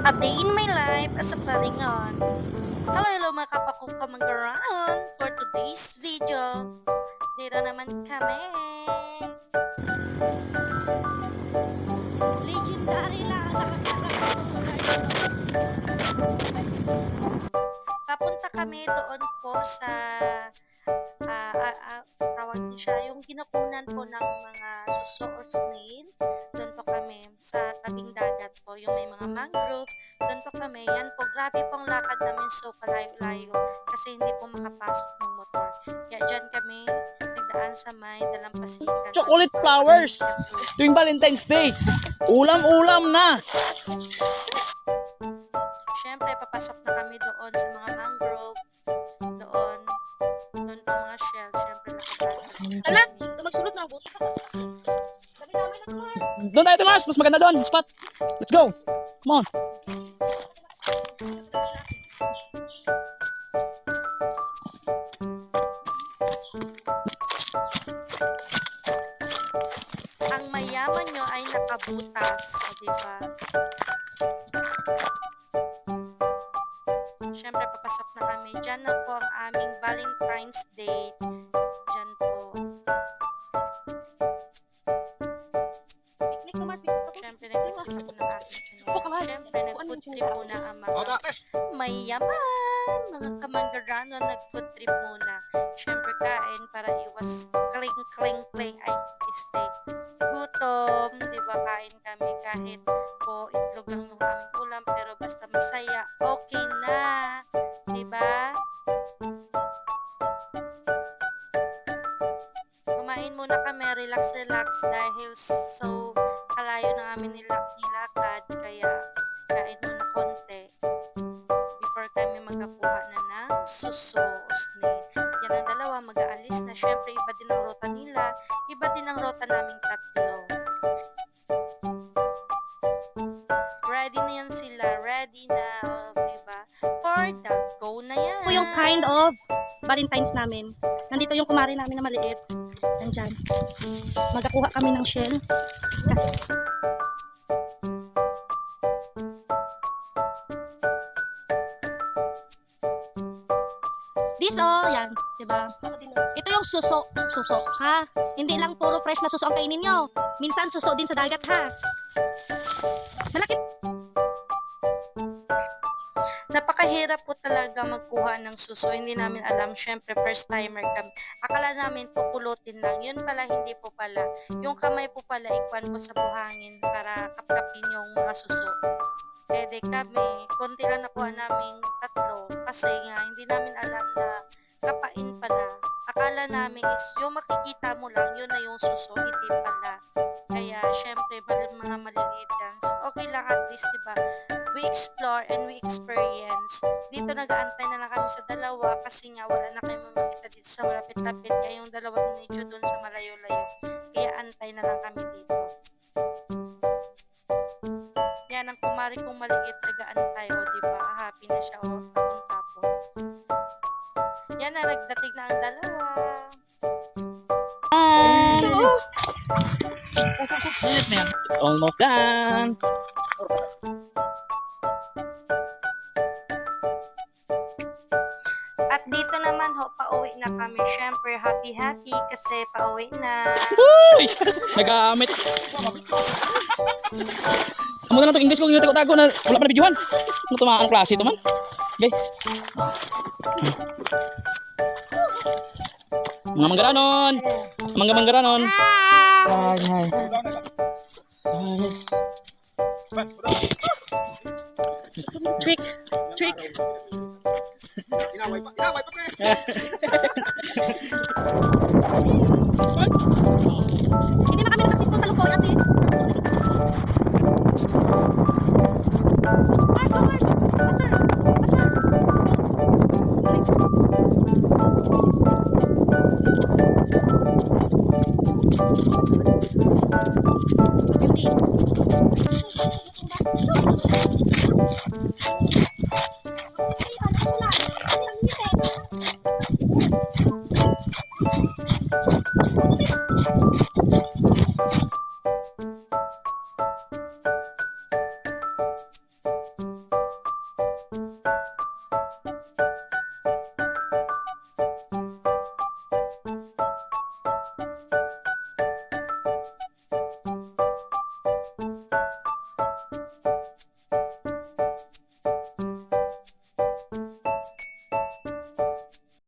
A day in my life as a palingon. Hello mga kapakong kamanggaran. For today's video, dito naman kami. Legendary lang ang nakakalaman ko muna ito. Papunta kami doon po sa tawag niyo siya, yung ginakunan po ng mga suso or snail. Doon po kami sa tabing dagat po, yung may mga mangrove. Doon po kami. Yan po, grabe pong lakad namin, so palayo-layo kasi hindi po makapasok ng motor. Kaya dyan kami nagdaan sa may dalampasigan. Chocolate flowers tuwing Valentine's Day. Ulam-ulam na. Siyempre, papasok na kami doon sa mga mangrove. Doon po mga shell. Siyempre, nakagana. Alam, magsulot na ang buta. Sabi namin na Mars. Doon tayo, Mars. Mas maganda doon. Spot. Let's go. Come on. Ang mayaman nyo ay nakabutas. O, diba? Siyempre, papasok na kami. Diyan na po ang aming Valentine's Day. Diyan po. Picnic naman, picnic. Siyempre, nag-trip po ng aking channel. Siyempre, nag-food trip muna ang mga mayaman. Mga kamanggarano, nag-food trip muna. Siyempre, kain para iwas kling-kling-kling. Ay, stay. Gutom. Diba, kain kami kahit po itlog lang yung aming ulam. Pero basta masaya, okay na. Diba? Kumain muna kami, relax dahil so kalayo na amin nilakad, kaya kain muna konti before kami magkakuha na ng suso o snail. Yan ang dalawa, mag-aalis na. Syempre, iba din ang rota nila, iba din ang rota naming tatlo. Ready na yan sila, ready na, diba? For the go na yan. Ito yung kind of Valentine's namin. Nandito yung kumari namin na maliit. Nandyan. Magkakuha kami ng shell. Kasi this yan, 'di ba? Ito yung suso, ha? Hindi lang puro fresh na suso ang kainin nyo. Minsan suso din sa dagat, ha? Malaki. Napakahirap po talaga magkuha ng suso. Hindi namin alam. Syempre, first timer kami. Akala namin pupulutin lang. Yun pala, hindi po pala. Yung kamay po pala, ikwan po sa buhangin para kapkapin yung mga suso. Pwede kami, konti lang nakuha namin tatlo. Kasi nga, hindi namin alam na kapain pala. Akala namin is, yung makikita mo lang, yun na yung suso. Hindi pala. Kaya, syempre, mga maliliit yan. Okay lang at least, diba? We explore and we experience. Dito nag-aantay na lang kami sa dalawa kasi nga wala na kayo makita dito sa malapit-lapit. Kaya yung dalawa na medyo doon sa malayo-layo. Kaya antay na lang kami dito. Yan ang kumari kong maliit, nag-aantay. O, diba? Happy na siya. O, tapon-tapon. Yan na, nagdating na ang dalawa. It's almost done. At dito naman ho, pauwi na kami. Syempre, happy kasi pauwi na. Uy! Nagamit. Amo na lang itong English ko, tago na wala pa na videohan. Ano ito, anong klase ito man? Okay. Mga manggaranon. Mga manggaranon. Hi, hi. Trick. Hindi na kami successful sa lukon, at least. Mars, go Mars! Faster! Beauty.